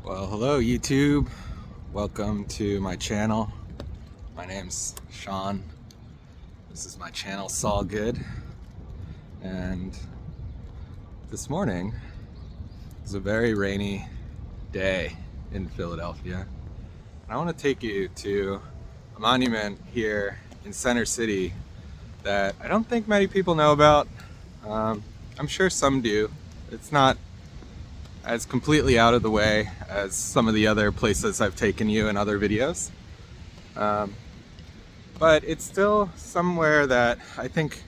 Well, hello YouTube. Welcome to my channel. My name's Sean. This is my channel, Saul Good. And this morning is a very rainy day in Philadelphia. And I want to take you to a monument here in Center City that I don't think many people know about. I'm sure some do. It's not as completely out of the way as some of the other places I've taken you in other videos. But it's still somewhere that I think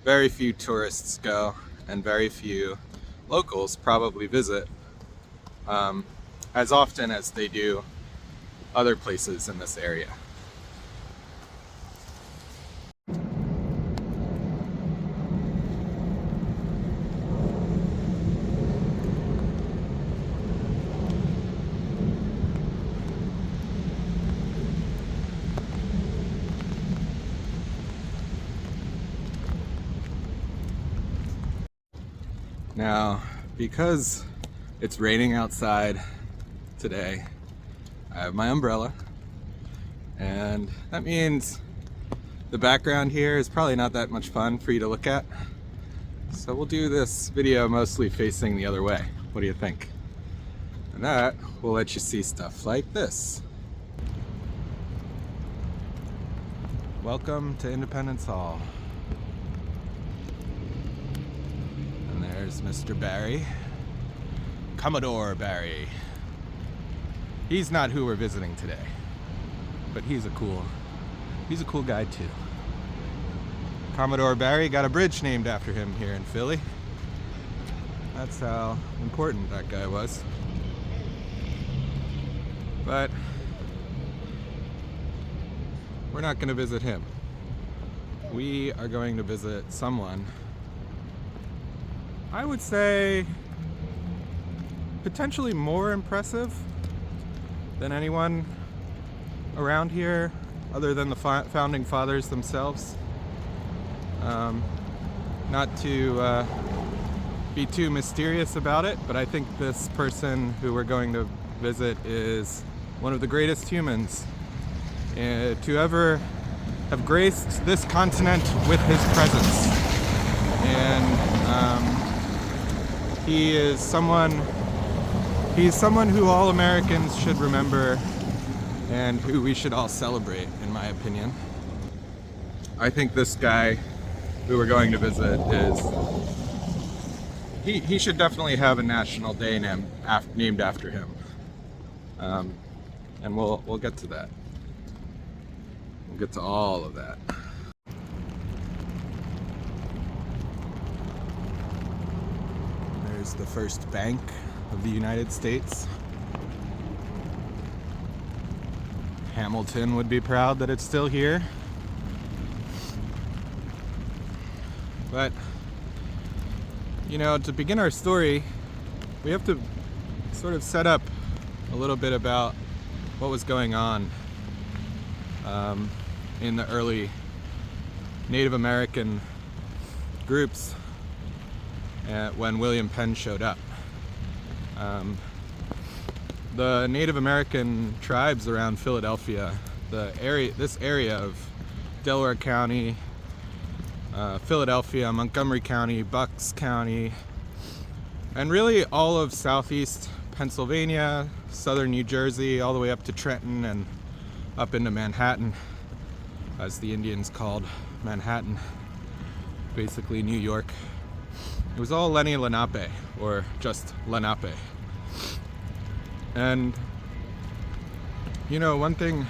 very few tourists go and very few locals probably visit as often as they do other places in this area. Now, because it's raining outside today, I have my umbrella, and that means the background here is probably not that much fun for you to look at. So we'll do this video mostly facing the other way. What do you think? And that will let you see stuff like this. Welcome to Independence Hall. There's Mr. Barry, Commodore Barry. He's not who we're visiting today, but he's a cool guy too. Commodore Barry got a bridge named after him here in Philly. That's how important that guy was. But we're not going to visit him. We are going to visit someone, I would say, potentially more impressive than anyone around here other than the founding fathers themselves. Not to be too mysterious about it, but I think this person who we're going to visit is one of the greatest humans to ever have graced this continent with his presence. And he's someone who all Americans should remember and who we should all celebrate, in my opinion. I think this guy who we're going to visit he should definitely have a national day named after him. And we'll get to that. We'll get to all of that. There's the first bank of the United States. Hamilton would be proud that it's still here. But, you know, to begin our story, we have to sort of set up a little bit about what was going on in the early Native American groups when William Penn showed up. The Native American tribes around Philadelphia, this area of Delaware County, Philadelphia, Montgomery County, Bucks County, and really all of southeast Pennsylvania, southern New Jersey, all the way up to Trenton and up into Manhattan, as the Indians called Manhattan, basically New York. It was all Lenape, or just Lenape. And, you know, one thing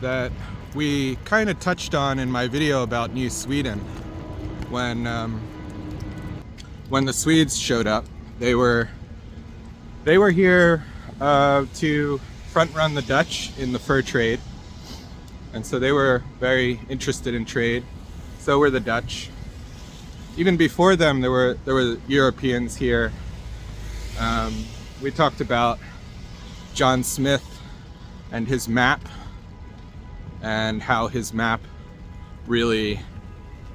that we kind of touched on in my video about New Sweden, when the Swedes showed up, they were here to front run the Dutch in the fur trade. And so they were very interested in trade. So were the Dutch. Even before them, there were Europeans here. We talked about John Smith and his map, and how his map really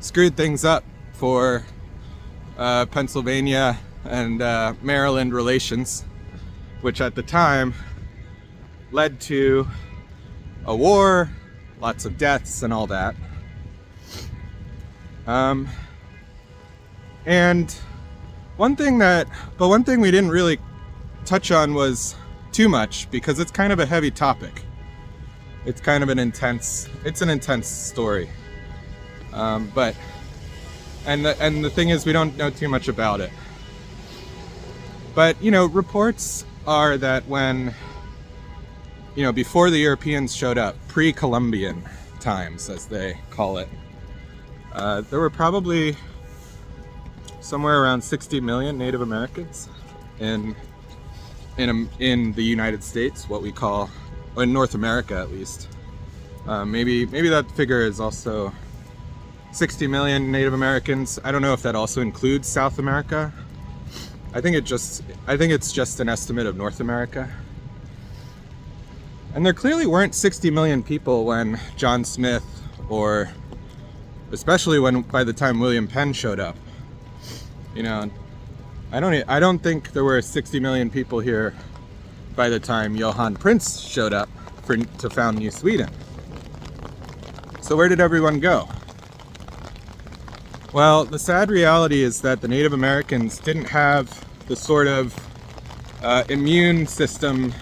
screwed things up for Pennsylvania and Maryland relations. which at the time led to a war, lots of deaths and all that. And one thing we didn't really touch on was too much, because it's kind of a heavy topic. It's kind of an intense story. But the thing is, we don't know too much about it. But, reports are that when, before the Europeans showed up, pre-Columbian times, as they call it, there were probably somewhere around 60 million Native Americans in the United States, what we call, in North America at least. Maybe that figure is also 60 million Native Americans. I don't know if that also includes South America. I think it's just an estimate of North America. And there clearly weren't 60 million people when John Smith, or especially by the time William Penn showed up. I don't think there were 60 million people here by the time Johann Prince showed up to found New Sweden. So where did everyone go? Well, the sad reality is that the Native Americans didn't have the sort of immune system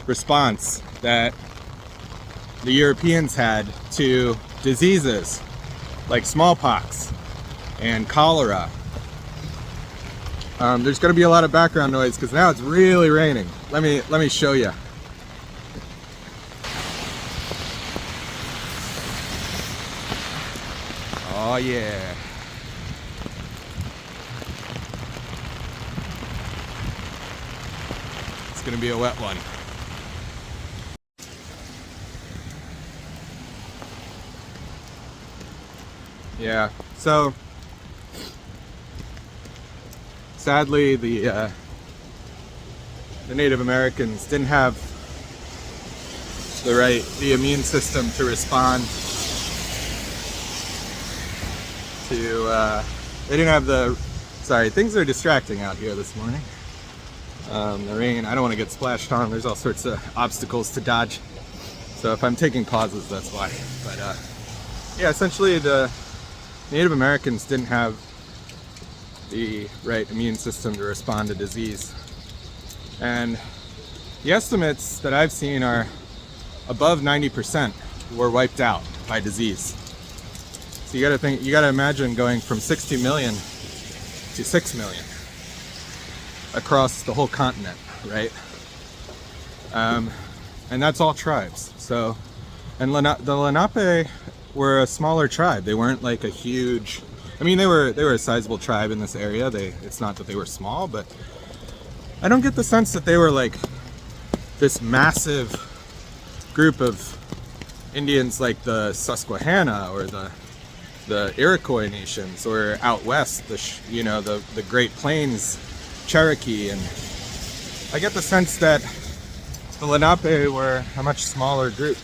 response that the Europeans had to diseases like smallpox and cholera. There's going to be a lot of background noise because now it's really raining. Let me show you. Oh yeah. It's going to be a wet one. Yeah, so sadly the Native Americans didn't have the immune system to respond to they didn't have sorry, things are distracting out here this morning. The rain, I don't want to get splashed on. There's all sorts of obstacles to dodge, so if I'm taking pauses, that's why. But yeah, essentially the Native Americans didn't have the right immune system to respond to disease. And the estimates that I've seen are above 90% were wiped out by disease. So you gotta imagine going from 60 million to 6 million across the whole continent, right? And that's all tribes. So, and the Lenape were a smaller tribe. They weren't like a huge, I mean, they were a sizable tribe in this area. It's not that they were small, but I don't get the sense that they were like this massive group of Indians like the Susquehanna or the Iroquois nations, or out west, the Great Plains Cherokee. And I get the sense that the Lenape were a much smaller group.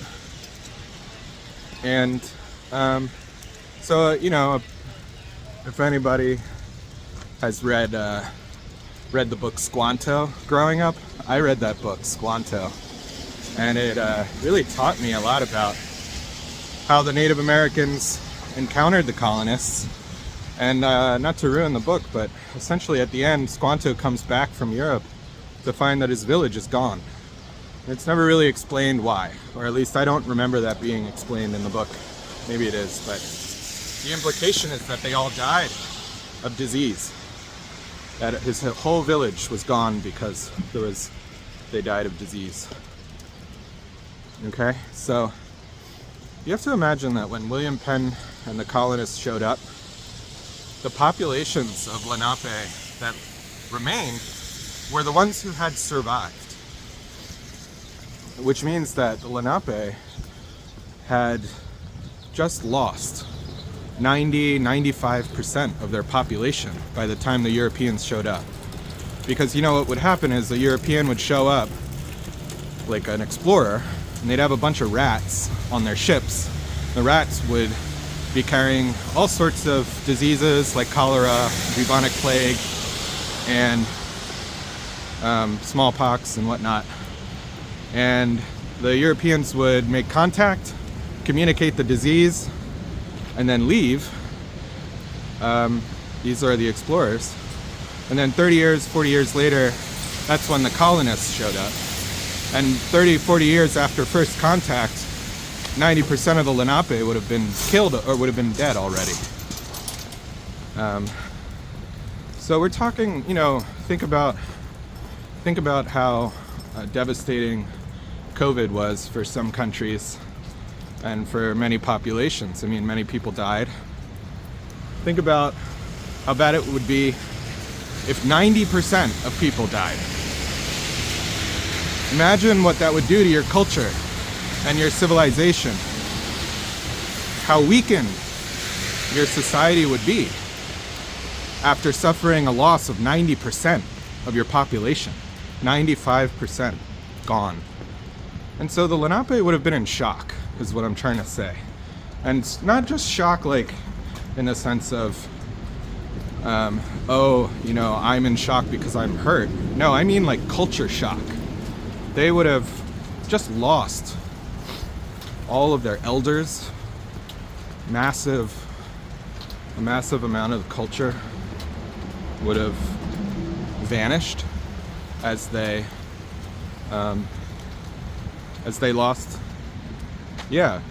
And so, if anybody has read the book Squanto growing up, I read that book, Squanto, and it really taught me a lot about how the Native Americans encountered the colonists. And not to ruin the book, but essentially at the end, Squanto comes back from Europe to find that his village is gone. It's never really explained why, or at least I don't remember that being explained in the book. Maybe it is, but the implication is that they all died of disease. That his whole village was gone because they died of disease. Okay, so you have to imagine that when William Penn and the colonists showed up, the populations of Lenape that remained were the ones who had survived. Which means that the Lenape had just lost 90-95% of their population by the time the Europeans showed up. Because what would happen is the European would show up like an explorer, and they'd have a bunch of rats on their ships. The rats would be carrying all sorts of diseases like cholera, bubonic plague, and smallpox and whatnot. And the Europeans would make contact, communicate the disease, and then leave. These are the explorers. And then 30 years, 40 years later, that's when the colonists showed up. And 30, 40 years after first contact, 90% of the Lenape would have been killed or would have been dead already. So we're talking, you know, think about how devastating COVID was for some countries and for many populations. I mean, many people died. Think about how bad it would be if 90% of people died. Imagine what that would do to your culture and your civilization. How weakened your society would be after suffering a loss of 90% of your population. 95% gone. And so the Lenape would have been in shock, is what I'm trying to say. And it's not just shock like in the sense of, oh, you know, I'm in shock because I'm hurt. No, I mean like culture shock. They would have just lost all of their elders. A massive amount of culture would have vanished as they lost, a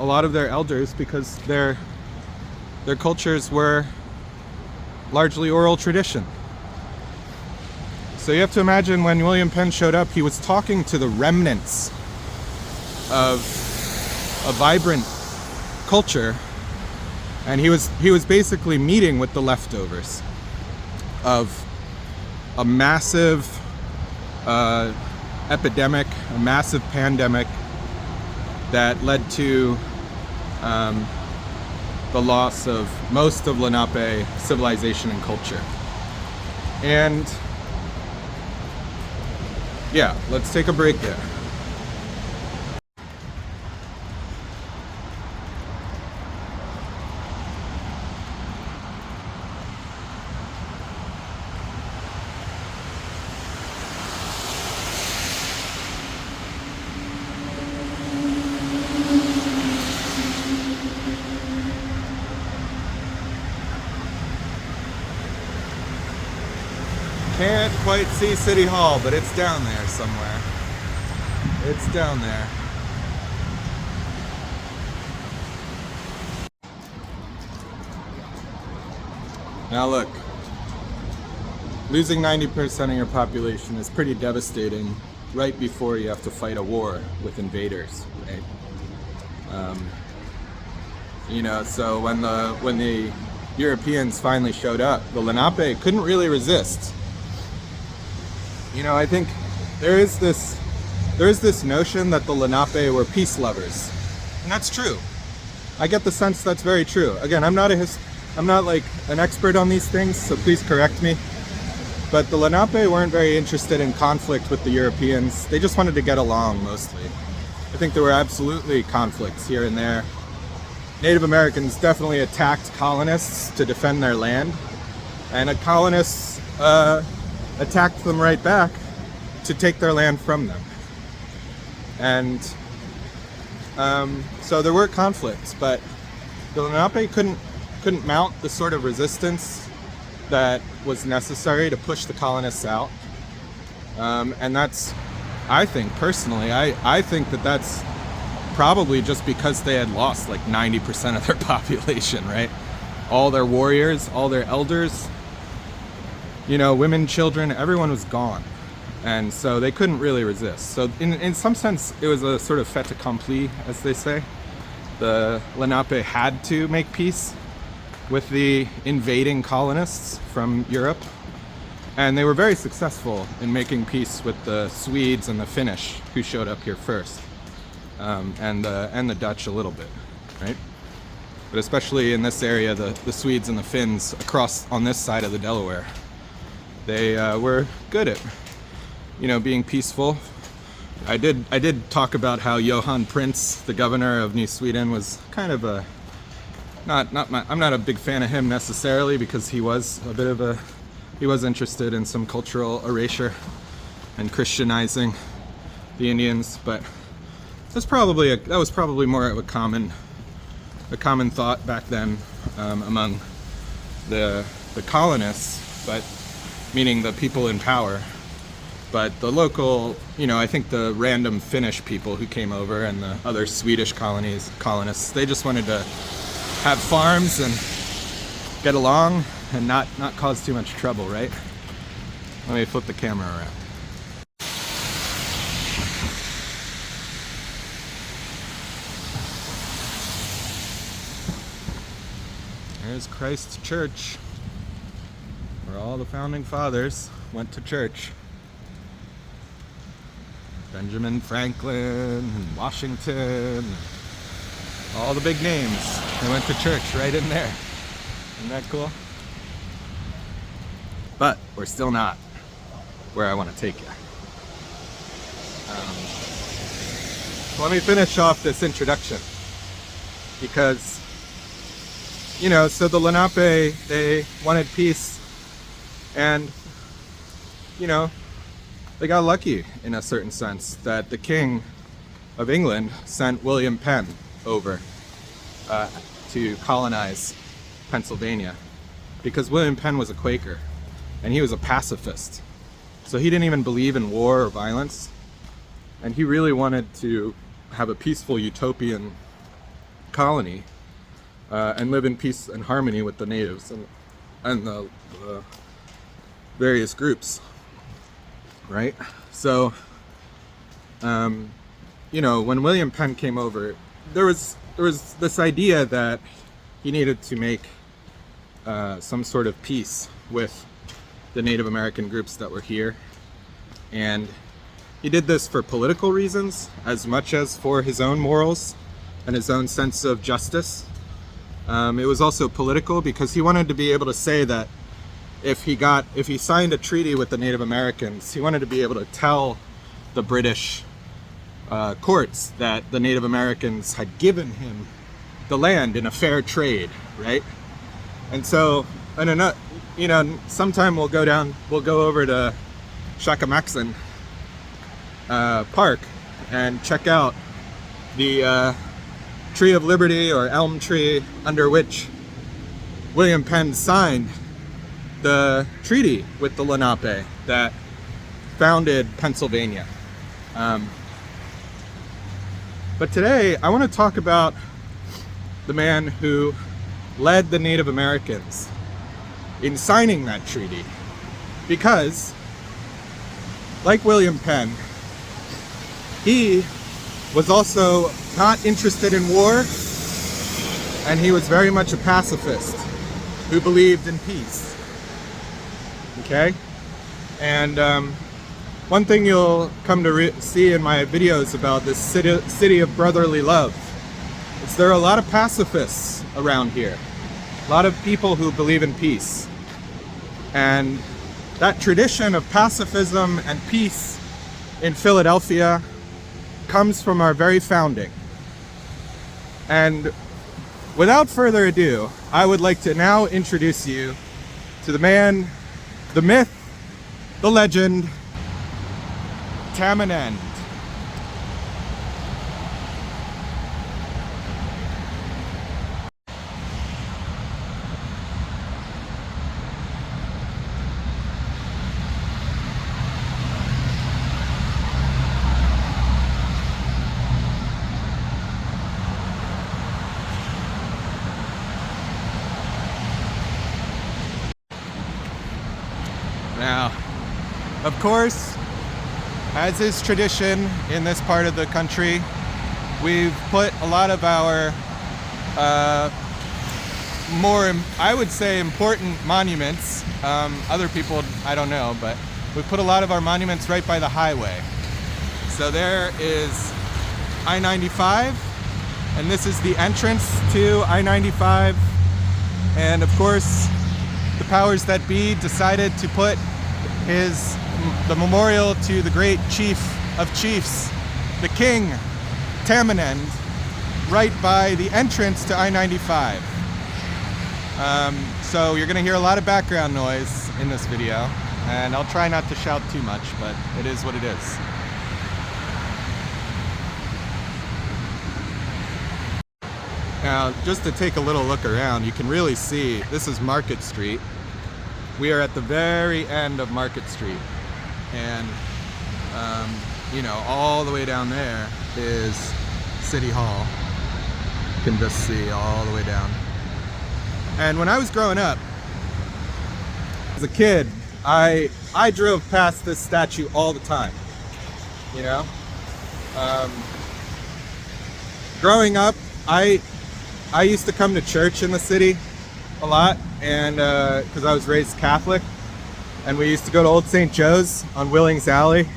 lot of their elders, because their cultures were largely oral tradition. So you have to imagine when William Penn showed up, he was talking to the remnants of a vibrant culture, and he was basically meeting with the leftovers of a massive epidemic, a massive pandemic that led to the loss of most of Lenape civilization and culture. And yeah, let's take a break there. Can't quite see City Hall, but it's down there somewhere. It's down there. Now look, losing 90% of your population is pretty devastating right before you have to fight a war with invaders, right? You know, so when the Europeans finally showed up, the Lenape couldn't really resist. You know, I think there is this notion that the Lenape were peace lovers, and that's true. I get the sense that's very true. Again, I'm not like an expert on these things, so please correct me. But the Lenape weren't very interested in conflict with the Europeans. They just wanted to get along mostly. I think there were absolutely conflicts here and there. Native Americans definitely attacked colonists to defend their land, and the colonists attacked them right back to take their land from them. And so there were conflicts, but the Lenape couldn't mount the sort of resistance that was necessary to push the colonists out. And that's, I think personally, I think that's probably just because they had lost like 90% of their population, right? All their warriors, all their elders, you know, women, children, everyone was gone. And so they couldn't really resist. So in some sense, it was a sort of fait accompli, as they say. The Lenape had to make peace with the invading colonists from Europe. And they were very successful in making peace with the Swedes and the Finnish, who showed up here first. And the Dutch a little bit, right? But especially in this area, the Swedes and the Finns across on this side of the Delaware, they were good at, you know, being peaceful. I did talk about how Johan Prince, the governor of New Sweden, was kind of a I'm not a big fan of him necessarily, because he was interested in some cultural erasure. and Christianizing the Indians, but that was probably more of a common thought back then among the colonists, but meaning the people in power. But the local, I think the random Finnish people who came over and the other Swedish colonists, they just wanted to have farms and get along and not cause too much trouble, right? Let me flip the camera around. There's Christ Church, where all the founding fathers went to church. Benjamin Franklin and Washington, all the big names, they went to church right in there. Isn't that cool? But we're still not where I want to take you. Let me finish off this introduction, because so the Lenape, they wanted peace, and they got lucky in a certain sense that the King of England sent William Penn over to colonize Pennsylvania, because William Penn was a Quaker and he was a pacifist. So he didn't even believe in war or violence, and he really wanted to have a peaceful utopian colony and live in peace and harmony with the natives and the various groups, right? So, when William Penn came over, there was this idea that he needed to make some sort of peace with the Native American groups that were here, and he did this for political reasons as much as for his own morals and his own sense of justice. It was also political because he wanted to be able to say that if he signed a treaty with the Native Americans, he wanted to be able to tell the British courts that the Native Americans had given him the land in a fair trade, right? And so, sometime we'll go over to Shakamaksin Park and check out the Tree of Liberty, or elm tree, under which William Penn signed the treaty with the Lenape that founded Pennsylvania. But today I want to talk about the man who led the Native Americans in signing that treaty, because, like William Penn, he was also not interested in war, and he was very much a pacifist who believed in peace. Okay? And one thing you'll come to see in my videos about this city of brotherly love is there are a lot of pacifists around here. A lot of people who believe in peace. And that tradition of pacifism and peace in Philadelphia comes from our very founding. And without further ado, I would like to now introduce you to the man, the myth, the legend, Tamanend. Now, of course, as is tradition in this part of the country, we've put a lot of our more, I would say, important monuments. Other people, I don't know, but we put a lot of our monuments right by the highway. So there is I-95, and this is the entrance to I-95. And of course, the powers that be decided to put the memorial to the great chief of chiefs, the King Tamanend, right by the entrance to I-95. So you're going to hear a lot of background noise in this video. and I'll try not to shout too much, but it is what it is. Now, just to take a little look around, you can really see this is Market Street. We are at the very end of Market Street, and you know, all the way down there is City Hall. You can just see all the way down. And when I was growing up, as a kid, I drove past this statue all the time, you know? Growing up, I used to come to church in the city a lot, and because I was raised Catholic, and we used to go to Old St. Joe's on Willings Alley,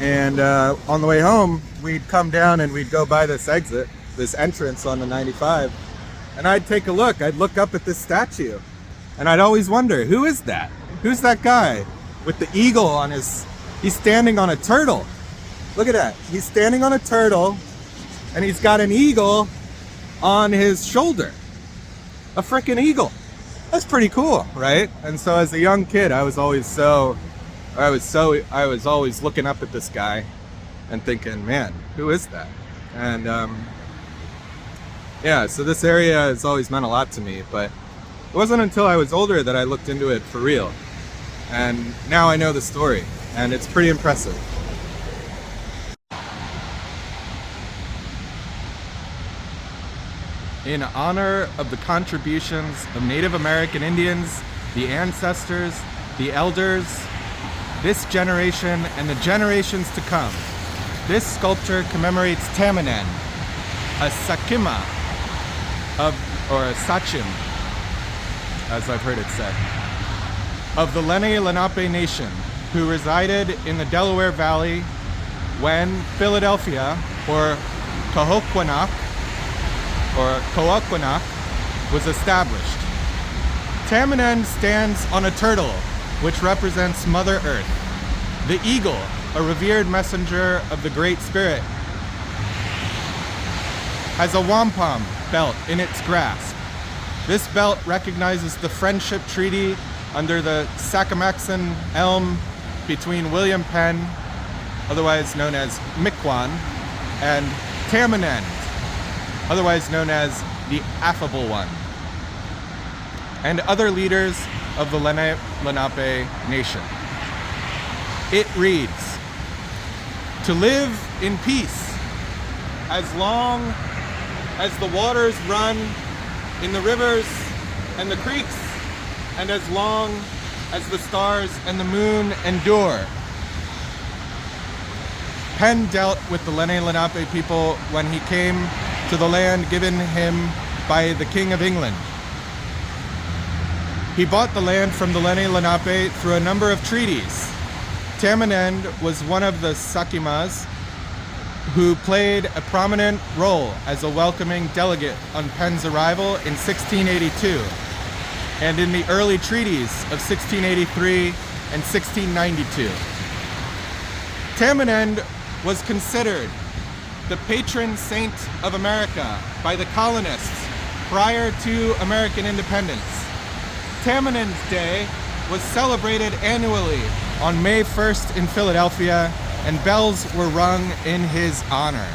and on the way home, we'd come down and we'd go by this exit, this entrance on the 95, and I'd take a look. I'd look up at this statue, and I'd always wonder, who is that? Who's that guy with the eagle on his... He's standing on a turtle. Look at that. He's standing on a turtle, and he's got an eagle on his shoulder. A freaking eagle. That's pretty cool, right? And so as a young kid, I was always looking up at this guy and thinking, man, who is that? And yeah, so this area has always meant a lot to me, but it wasn't until I was older that I looked into it for real. And now I know the story, and it's pretty impressive. In honor of the contributions of Native American Indians, the ancestors, the elders, this generation, and the generations to come, this sculpture commemorates Tamanend, a Sakima or a Sachem, as I've heard it said, of the Lenape Nation, who resided in the Delaware Valley when Philadelphia, or Cohocquannock, was established. Tamanend stands on a turtle, which represents Mother Earth. The eagle, a revered messenger of the Great Spirit, has a wampum belt in its grasp. This belt recognizes the friendship treaty under the Saccamaxon elm between William Penn, otherwise known as Miquon, and Tamanend, otherwise known as the Affable One, and other leaders of the Lenape Nation. It reads, "To live in peace as long as the waters run in the rivers and the creeks, and as long as the stars and the moon endure." Penn dealt with the Lenape people when he came to the land given him by the King of England. He bought the land from the Lenape through a number of treaties. Tamanend was one of the Sakimas who played a prominent role as a welcoming delegate on Penn's arrival in 1682 and in the early treaties of 1683 and 1692. Tamanend was considered the Patron Saint of America by the colonists prior to American independence. Tamanend's Day was celebrated annually on May 1st in Philadelphia, and bells were rung in his honor.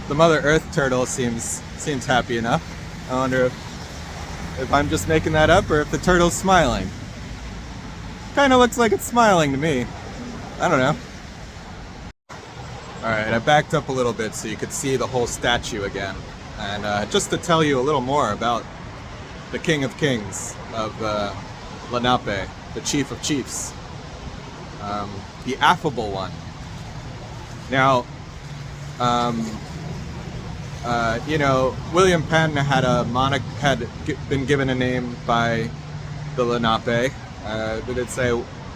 The Mother Earth turtle seems happy enough. I wonder if I'm just making that up or if the turtle's smiling. Kind of looks like it's smiling to me. I don't know. Alright, I backed up a little bit so you could see the whole statue again. And just to tell you a little more about the king of kings of Lenape, the chief of chiefs, the affable one. Now, you know, William Penn had been given a name by the Lenape. Did it say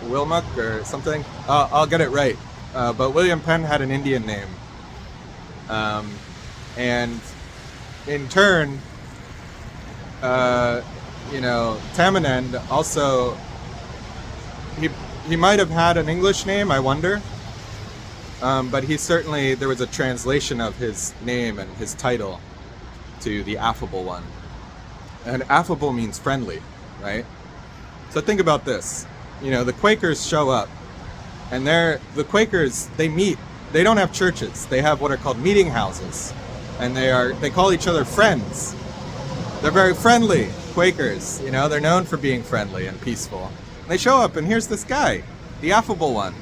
Wilmuk or something? I'll get it right. But William Penn had an Indian name. And in turn, you know, Tamanend also, he might have had an English name, I wonder. But there was a translation of his name and his title to the affable one. And affable means friendly, right? So think about this. You know, the Quakers show up, and the Quakers, they meet. They don't have churches. They have what are called meeting houses. And they call each other friends. They're very friendly, Quakers. You know, they're known for being friendly and peaceful. And they show up, and here's this guy, the affable one.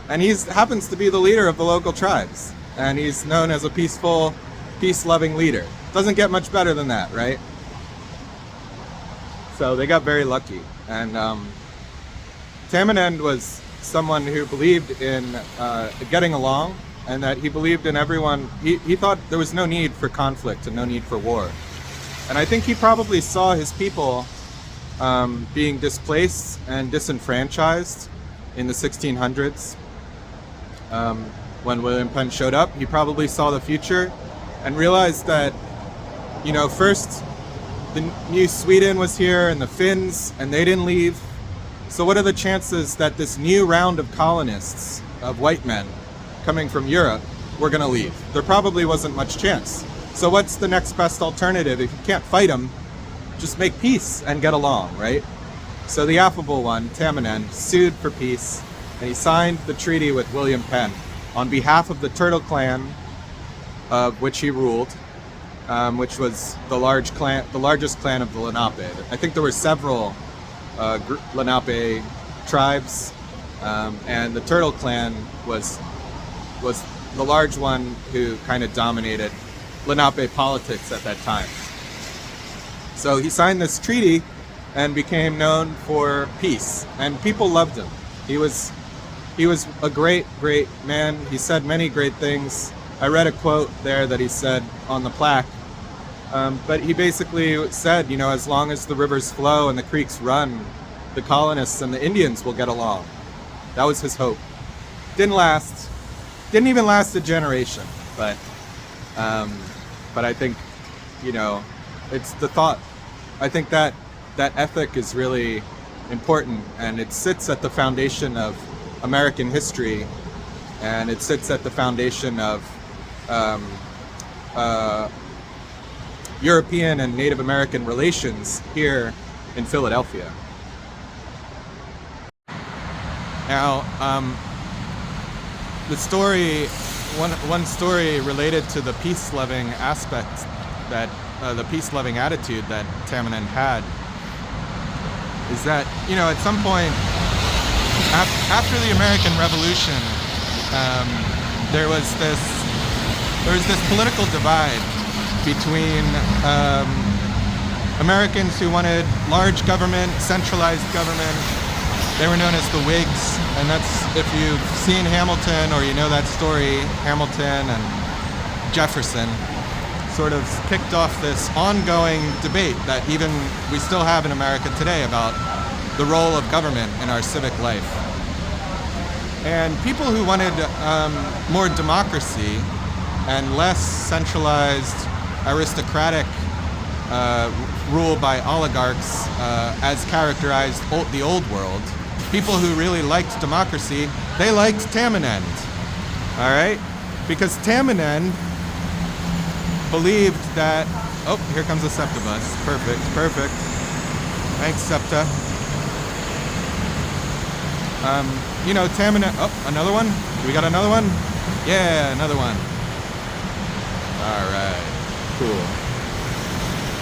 And he happens to be the leader of the local tribes. And he's known as a peaceful, peace-loving leader. Doesn't get much better than that, right? So they got very lucky. And Tamanend was someone who believed in getting along, and that he believed in everyone. He thought there was no need for conflict and no need for war. And I think he probably saw his people being displaced and disenfranchised in the 1600s. When William Penn showed up, he probably saw the future and realized that, you know, first the new Sweden was here and the Finns, and they didn't leave. So what are the chances that this new round of colonists, of white men coming from Europe, were going to leave? There probably wasn't much chance. So what's the next best alternative? If you can't fight them, just make peace and get along, right? So the affable one, Tamanend, sued for peace, and he signed the treaty with William Penn on behalf of the Turtle Clan, of which he ruled, which was the largest clan of the Lenape. I think there were several Lenape tribes, and the Turtle Clan was the large one who kind of dominated Lenape politics at that time. So he signed this treaty and became known for peace, and people loved him. He was a great man. He said many great things. I read a quote there that he said on the plaque, but he basically said, you know, as long as the rivers flow and the creeks run, the colonists and the Indians will get along. That was his hope. Didn't even last a generation, but I think, you know, it's the thought. I think that ethic is really important, and it sits at the foundation of American history, and it sits at the foundation of European and Native American relations here in Philadelphia. Now, the story, one story related to the peace-loving aspect, that the peace-loving attitude that Tamanend had, is that, you know, at some point after the American Revolution, there was this political divide between Americans who wanted large government, centralized government. They were known as the Whigs, and that's, if you've seen Hamilton or you know that story, Hamilton and Jefferson sort of kicked off this ongoing debate that even we still have in America today about the role of government in our civic life. And people who wanted more democracy and less centralized aristocratic rule by oligarchs as characterized the old world, people who really liked democracy, they liked Tamanend, all right? Because Tamanend believed that, oh, here comes the SEPTA bus. Perfect. Thanks, SEPTA. You know, Tamanend, oh, another one? We got another one? Yeah, another one. All right, cool.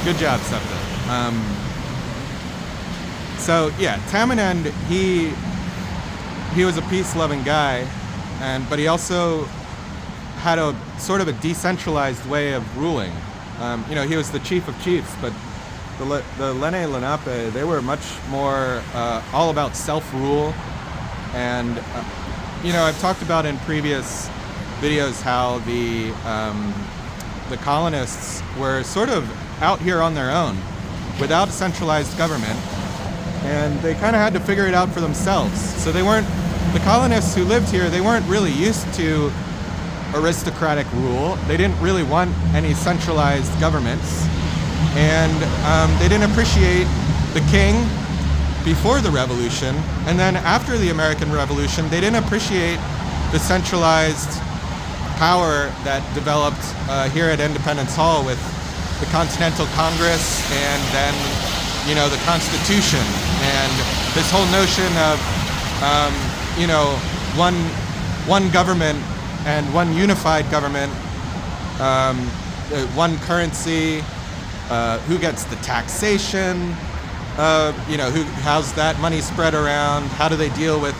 Good job, SEPTA. So yeah, Tamanend, he was a peace-loving guy, but he also had a sort of a decentralized way of ruling. You know, he was the chief of chiefs, but the Lenape, they were much more all about self-rule. And, I've talked about in previous videos how the colonists were sort of out here on their own without a centralized government. And they kind of had to figure it out for themselves. So the colonists who lived here, they weren't really used to aristocratic rule. They didn't really want any centralized governments. And they didn't appreciate the king before the Revolution. And then after the American Revolution, they didn't appreciate the centralized power that developed here at Independence Hall with the Continental Congress and then, the Constitution. And this whole notion of, one government and one unified government, one currency, who gets the taxation, how's that money spread around, how do they deal with,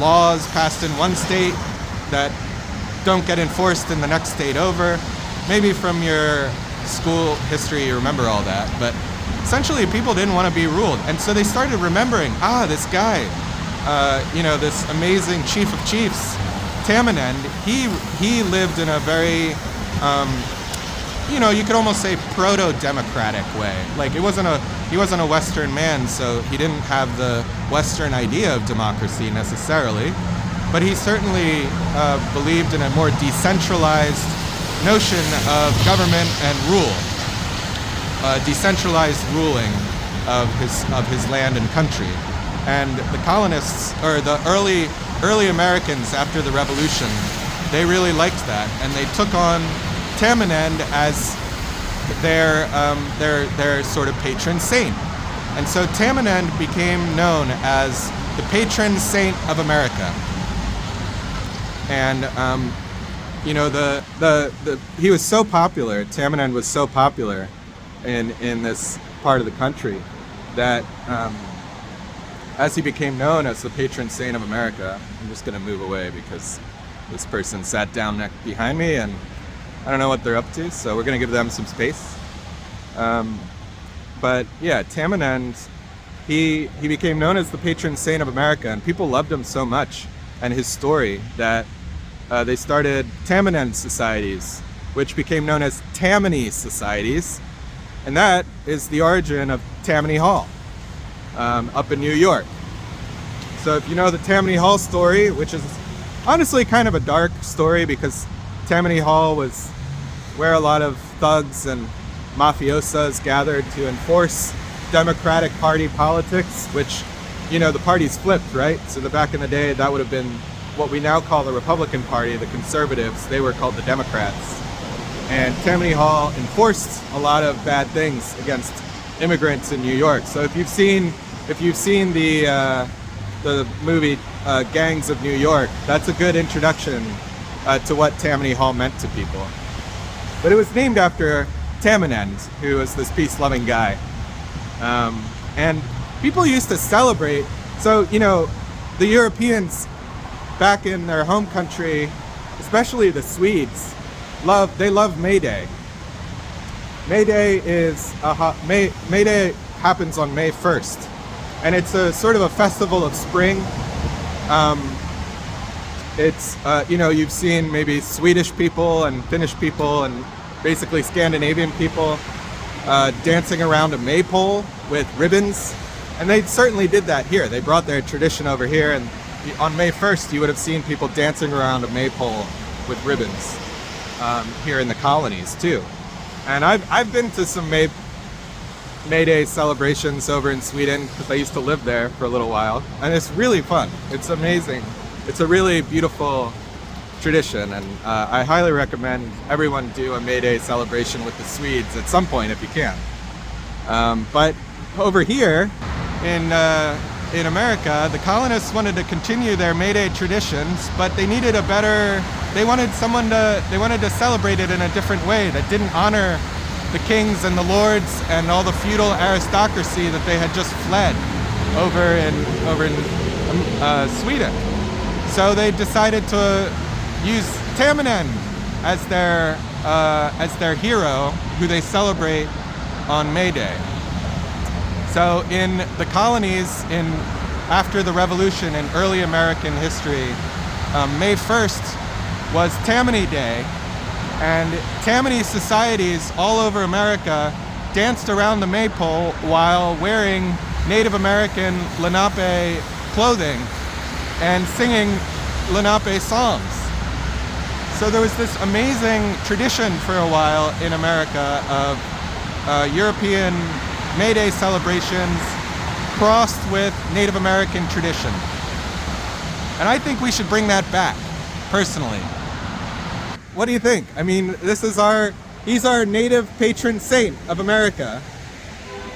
laws passed in one state that don't get enforced in the next state over. Maybe from your school history you remember all that, but essentially people didn't want to be ruled. And so they started remembering, this guy, this amazing chief of chiefs, Tamanend, he lived in a very, you could almost say proto-democratic way. Like he wasn't a Western man, so he didn't have the Western idea of democracy necessarily, but he certainly believed in a more decentralized notion of government and rule, decentralized ruling of his land and country. And the colonists, or the early Americans after the Revolution, they really liked that, and they took on Tamanend as their sort of patron saint. And so Tamanend became known as the Patron Saint of America. And he was so popular, Tamanend was so popular in this part of the country that as he became known as the Patron Saint of America, I'm just going to move away because this person sat down behind me and I don't know what they're up to, so we're going to give them some space. But yeah, Tamanend, he became known as the Patron Saint of America, and people loved him so much and his story that they started Tamanend societies, which became known as Tammany societies, and that is the origin of Tammany Hall up in New York. So if you know the Tammany Hall story, which is honestly kind of a dark story because Tammany Hall was where a lot of thugs and mafiosas gathered to enforce Democratic Party politics, which, the parties flipped, right? So back in the day, that would have been what we now call the Republican Party, the conservatives. They were called the Democrats. And Tammany Hall enforced a lot of bad things against immigrants in New York. So if you've seen the movie Gangs of New York, that's a good introduction to what Tammany Hall meant to people. But it was named after Tamanend, who was this peace-loving guy. And people used to celebrate. So, the Europeans back in their home country, especially the Swedes, they love May Day. May Day May Day happens on May 1st. And it's a sort of a festival of spring. It's, you've seen maybe Swedish people and Finnish people and basically Scandinavian people dancing around a maypole with ribbons. And they certainly did that here. They brought their tradition over here, and on May 1st, you would have seen people dancing around a maypole with ribbons here in the colonies too. And I've been to some May Day celebrations over in Sweden because I used to live there for a little while, and it's really fun. It's amazing. It's a really beautiful tradition, and I highly recommend everyone do a May Day celebration with the Swedes at some point if you can. But over here in America, the colonists wanted to continue their May Day traditions, but they needed they wanted to celebrate it in a different way that didn't honor the kings and the lords and all the feudal aristocracy that they had just fled over in Sweden. So they decided to use Tamanend as their hero, who they celebrate on May Day. So in the colonies, after the Revolution in early American history, May 1st was Tammany Day, and Tammany societies all over America danced around the maypole while wearing Native American Lenape clothing and singing Lenape songs. So there was this amazing tradition for a while in America of European May Day celebrations crossed with Native American tradition. And I think we should bring that back, personally. What do you think? I mean, he's our native patron saint of America.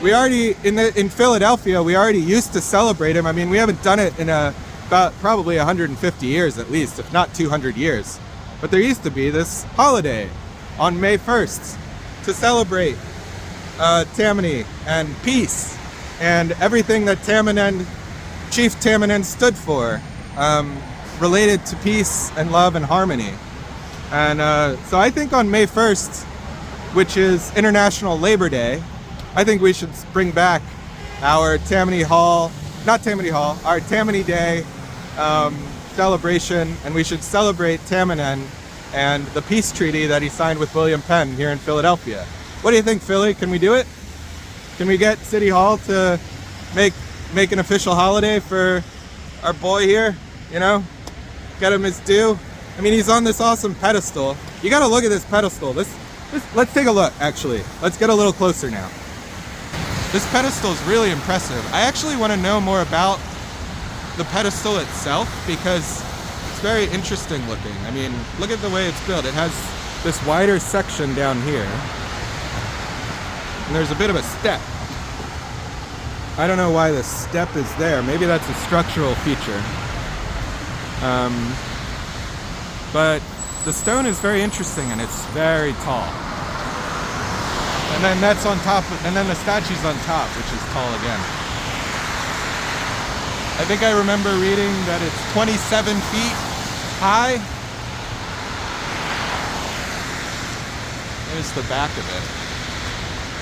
We already, in Philadelphia, we already used to celebrate him. I mean, we haven't done it in about probably 150 years at least, if not 200 years. But there used to be this holiday on May 1st to celebrate Tammany and peace and everything that Chief Tamanend stood for, related to peace and love and harmony. And so I think on May 1st, which is International Labor Day, I think we should bring back our our Tammany Day celebration, and we should celebrate Tamanend and the peace treaty that he signed with William Penn here in Philadelphia. What do you think, Philly? Can we do it? Can we get City Hall to make an official holiday for our boy here? You know, get him his due. I mean, he's on this awesome pedestal. You gotta look at this pedestal. Let's take a look, actually. Let's get a little closer now. This pedestal is really impressive. I actually want to know more about the pedestal itself because it's very interesting looking. I mean, look at the way it's built. It has this wider section down here, and there's a bit of a step. I don't know why the step is there. Maybe that's a structural feature. But the stone is very interesting, and it's very tall. And then that's on top, and then the statue's on top, which is tall again. I think I remember reading that it's 27 feet high. There's the back of it.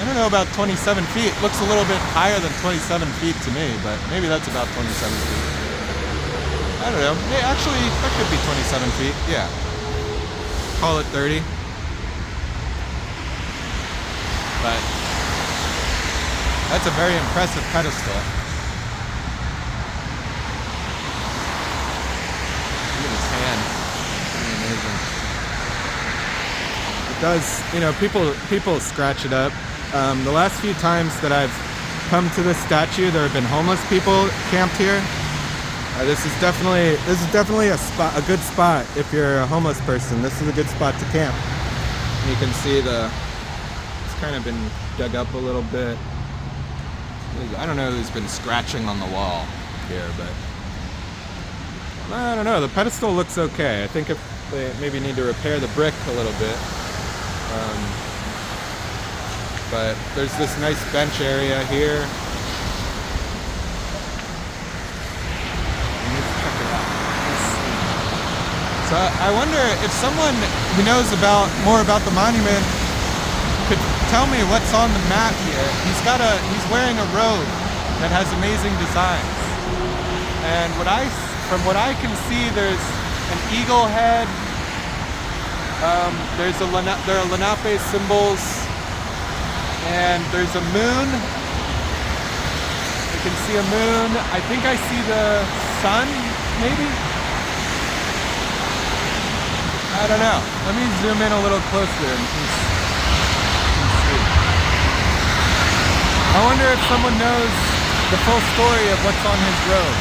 I don't know about 27 feet. It looks a little bit higher than 27 feet to me, but maybe that's about 27 feet. I don't know. Yeah, actually, that could be 27 feet. Yeah. Call it 30. But that's a very impressive pedestal. Look at his hand. Pretty amazing. It does, you know, people scratch it up. The last few times that I've come to this statue, there have been homeless people camped here. This is definitely a good spot if you're a homeless person. This is a good spot to camp. And you can see it's kind of been dug up a little bit. I don't know who's been scratching on the wall here, but I don't know. The pedestal looks okay. I think if they maybe need to repair the brick a little bit. But there's this nice bench area here. So I wonder if someone who knows more about the monument could tell me what's on the map here. He's wearing a robe that has amazing designs. And from what I can see, there's an eagle head. There are Lenape symbols, and there's a moon. You can see a moon. I think I see the sun, maybe? I don't know. Let me zoom in a little closer and see. I wonder if someone knows the full story of what's on his robe.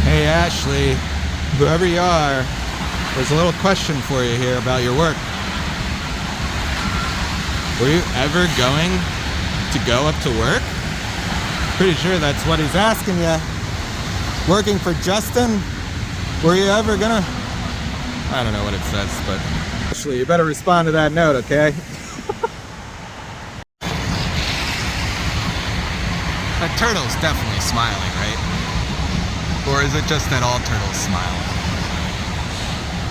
Hey Ashley, whoever you are, there's a little question for you here about your work. Were you ever going to go up to work? Pretty sure that's what he's asking you. Working for Justin? Were you ever gonna? I don't know what it says, but Ashley, you better respond to that note, okay? That turtle's definitely smiling, right? Or is it just that all turtles smile?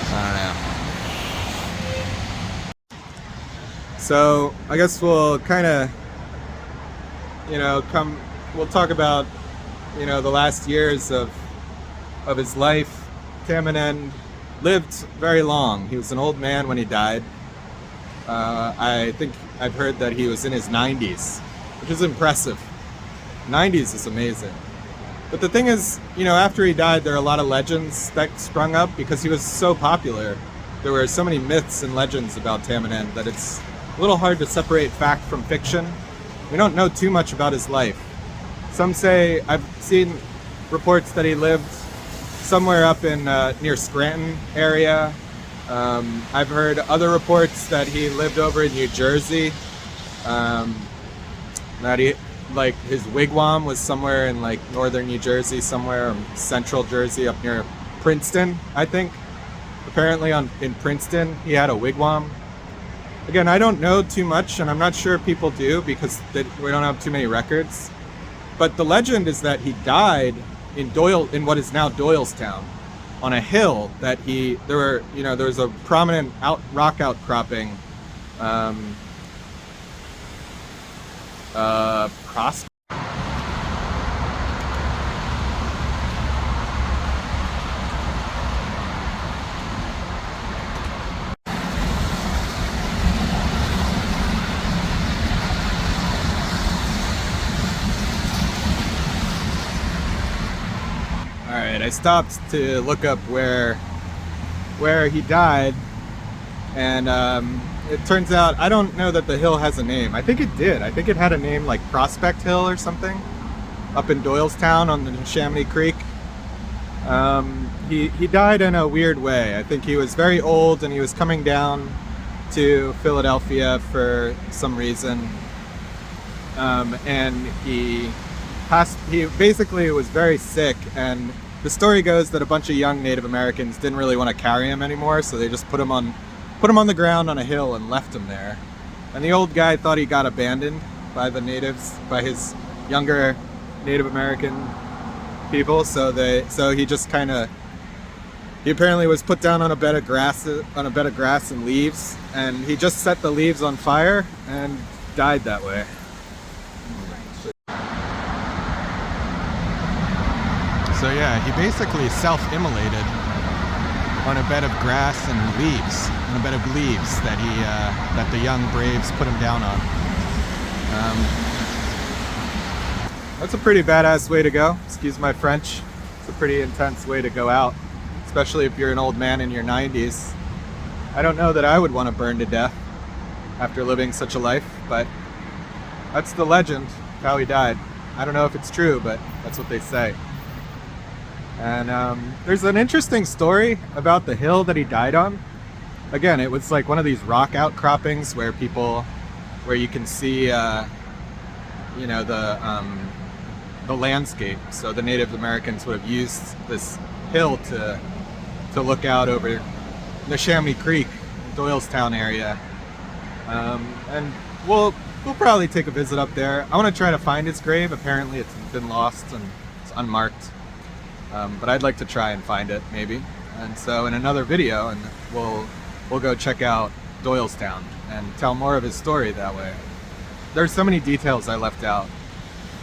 I don't know. So I guess we'll kind of, we'll talk about, the last years of his life. Tamanend lived very long. He was an old man when he died. I think I've heard that he was in his 90s, which is impressive. 90s is amazing. But the thing is, after he died, there are a lot of legends that sprung up because he was so popular. There were so many myths and legends about Tamanend that it's a little hard to separate fact from fiction. We don't know too much about his life. Some say, I've seen reports that he lived somewhere up in near Scranton area. I've heard other reports that he lived over in New Jersey. That his wigwam was somewhere in northern New Jersey, somewhere in central Jersey, up near Princeton, I think. Apparently in Princeton, he had a wigwam. Again, I don't know too much, and I'm not sure people do because we don't have too many records. But the legend is that he died in what is now Doylestown, on a hill that there was a prominent rock outcropping prospect. Alright, I stopped to look up where he died, and it turns out, I don't know that the hill has a name. I think it did. I think it had a name like Prospect Hill or something, up in Doylestown on the Chamonix Creek. He died in a weird way. I think he was very old and he was coming down to Philadelphia for some reason. And he basically was very sick, and the story goes that a bunch of young Native Americans didn't really want to carry him anymore, so they just put him on the ground on a hill and left him there. And the old guy thought he got abandoned by the natives, by his younger Native American people, so he just he apparently was put down on a bed of grass and leaves, and he just set the leaves on fire and died that way. So yeah, he basically self-immolated on a bed of grass and leaves, on a bed of leaves that the young braves put him down on. That's a pretty badass way to go. Excuse my French. It's a pretty intense way to go out, especially if you're an old man in your 90s. I don't know that I would want to burn to death after living such a life, but that's the legend of how he died. I don't know if it's true, but that's what they say. And there's an interesting story about the hill that he died on. Again, it was like one of these rock outcroppings where you can see, the landscape. So the Native Americans would have used this hill to look out over the Chamonix Creek, Doylestown area. And we'll probably take a visit up there. I want to try to find his grave. Apparently it's been lost and it's unmarked. But I'd like to try and find it, maybe. And so in another video, and we'll go check out Doylestown and tell more of his story that way. There's so many details I left out.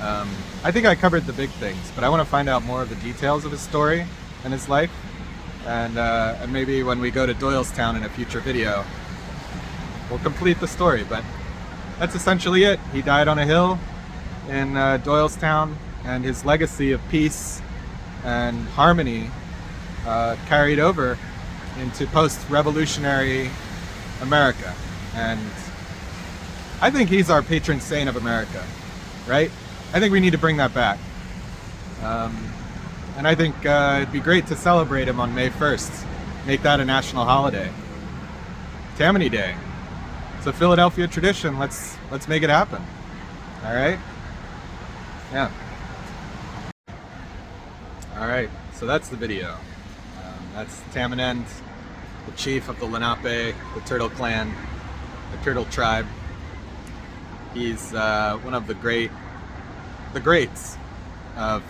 I think I covered the big things, but I want to find out more of the details of his story and his life. And maybe when we go to Doylestown in a future video, we'll complete the story. But that's essentially it. He died on a hill in Doylestown, and his legacy of peace and harmony carried over into post-revolutionary America. And I think he's our patron saint of America, right? I think we need to bring that back. And I think it'd be great to celebrate him on May 1st. Make that a national holiday. Tammany Day. It's a Philadelphia tradition. Let's make it happen. All right? Yeah. Alright, so that's the video. That's Tamanend, the chief of the Lenape, the Turtle Clan, the Turtle Tribe. He's one of the great the greats of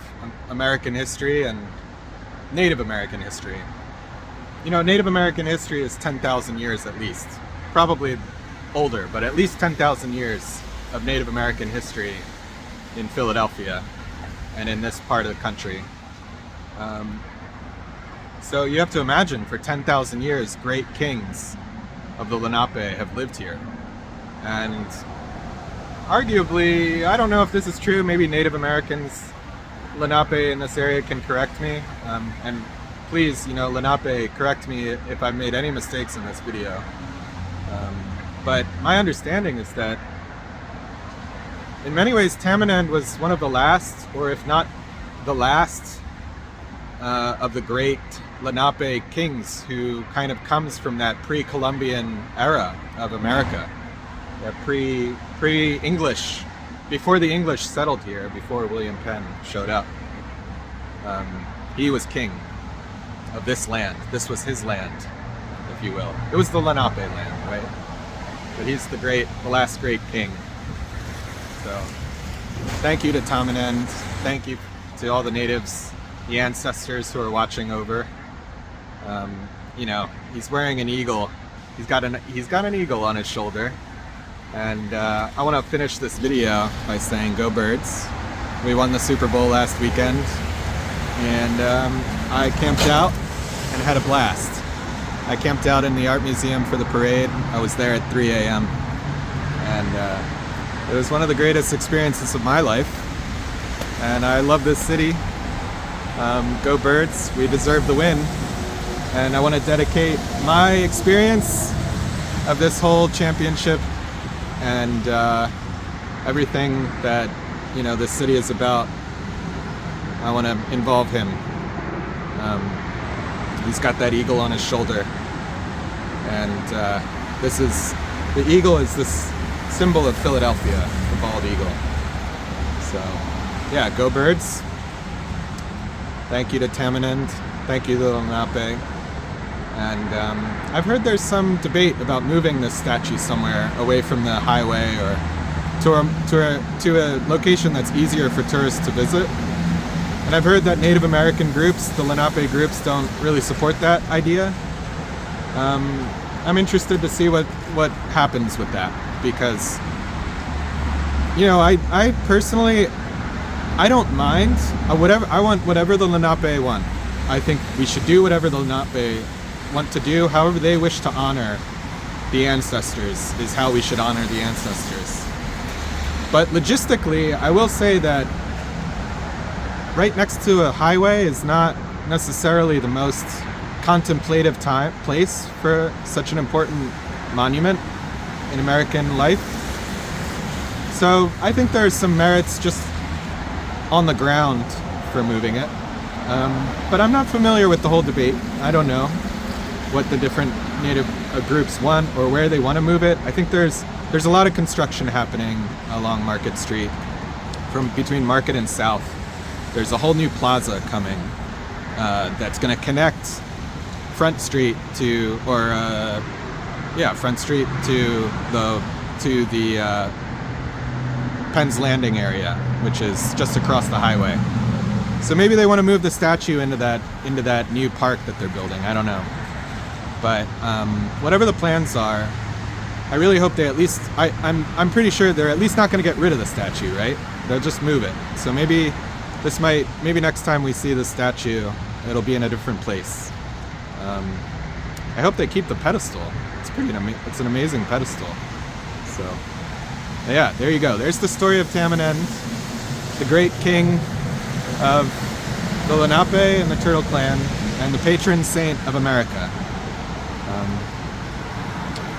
American history and Native American history. You know, Native American history is 10,000 years at least. Probably older, but at least 10,000 years of Native American history in Philadelphia and in this part of the country. So you have to imagine, for 10,000 years, great kings of the Lenape have lived here. And arguably, I don't know if this is true, maybe Native Americans, Lenape in this area can correct me. And please, you know, Lenape, correct me if I've made any mistakes in this video. But my understanding is that in many ways, Tamanend was one of the last, or if not the last, of the great Lenape kings who kind of comes from that pre-Columbian era of America, that pre-English, before the English settled here, before William Penn showed up. He was king of this land. This was his land, if you will. It was the Lenape land, right? But he's the last great king. So, thank you to Tamanend. Thank you to all the natives, the ancestors who are watching over. You know, he's wearing an eagle. He's got an eagle on his shoulder. And I want to finish this video by saying, go Birds. We won the Super Bowl last weekend, and I camped out and had a blast. I camped out in the art museum for the parade. I was there at 3 a.m. and it was one of the greatest experiences of my life. And I love this city. Go Birds, we deserve the win. And I want to dedicate my experience of this whole championship and everything that, you know, this city is about. I want to involve him. He's got that eagle on his shoulder, and the eagle is this symbol of Philadelphia, the bald eagle. So, yeah, go Birds. Thank you to Tamanend. Thank you to Lenape. And I've heard there's some debate about moving this statue somewhere away from the highway or to a location that's easier for tourists to visit. And I've heard that Native American groups, the Lenape groups, don't really support that idea. I'm interested to see what happens with that, because, you know, I personally, I don't mind. I want whatever the Lenape want. I think we should do whatever the Lenape want to do. However they wish to honor the ancestors is how we should honor the ancestors. But logistically, I will say that right next to a highway is not necessarily the most contemplative place for such an important monument in American life. So I think there's some merits just on the ground for moving it. But I'm not familiar with the whole debate. I don't know what the different Native groups want or where they want to move it. I think there's a lot of construction happening along Market Street, between Market and South. There's a whole new plaza coming that's going to connect Front Street to the Penn's Landing area, which is just across the highway. So maybe they want to move the statue into that new park that they're building. I don't know. But whatever the plans are, I really hope they at least, I'm pretty sure they're at least not going to get rid of the statue, right? They'll just move it. So maybe next time we see the statue, it'll be in a different place. I hope they keep the pedestal. It's an amazing pedestal. So yeah, there you go. There's the story of Tamanend, the great king of the Lenape and the Turtle Clan, and the patron saint of America.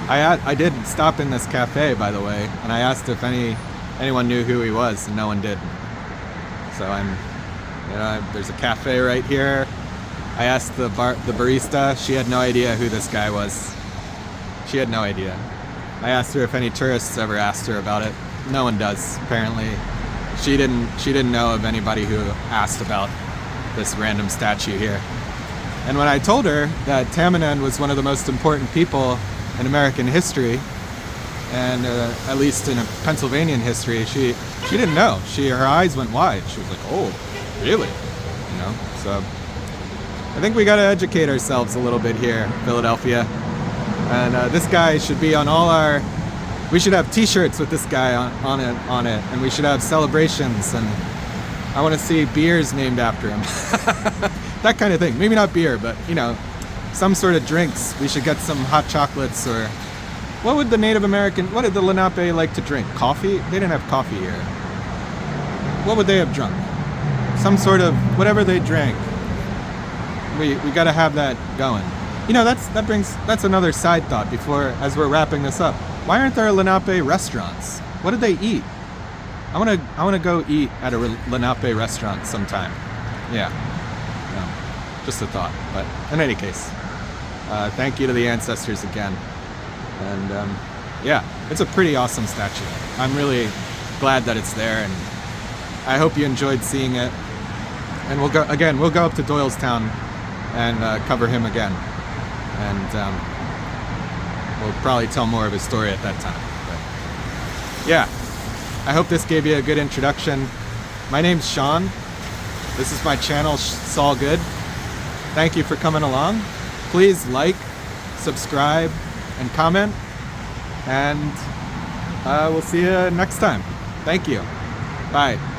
I did stop in this cafe, by the way, and I asked if anyone knew who he was, and no one did. So there's a cafe right here. I asked the barista. She had no idea who this guy was. She had no idea. I asked her if any tourists ever asked her about it. No one does, apparently. She didn't know of anybody who asked about this random statue here. And when I told her that Tamanend was one of the most important people in American history, and at least in a Pennsylvanian history, she didn't know. Her eyes went wide. She was like, "Oh, really?" You know. So I think we got to educate ourselves a little bit here, Philadelphia. And this guy should be on all our. We should have T-shirts with this guy on it, and we should have celebrations. And I want to see beers named after him, that kind of thing. Maybe not beer, but you know, some sort of drinks. We should get some hot chocolates, or what would the Native American? What did the Lenape like to drink? Coffee? They didn't have coffee here. What would they have drunk? Some sort of whatever they drank. We got to have that going. You know, that's another side thought as we're wrapping this up. Why aren't there Lenape restaurants? What did they eat? I want to go eat at a Lenape restaurant sometime. Yeah. No, just a thought. But in any case, thank you to the ancestors again. And yeah, it's a pretty awesome statue. I'm really glad that it's there, and I hope you enjoyed seeing it. And we'll go up to Doylestown and cover him again. And we'll probably tell more of his story at that time. But yeah, I hope this gave you a good introduction. My name's Sean. This is my channel, It's All Good. Thank you for coming along. Please like, subscribe, and comment. And we'll see you next time. Thank you. Bye.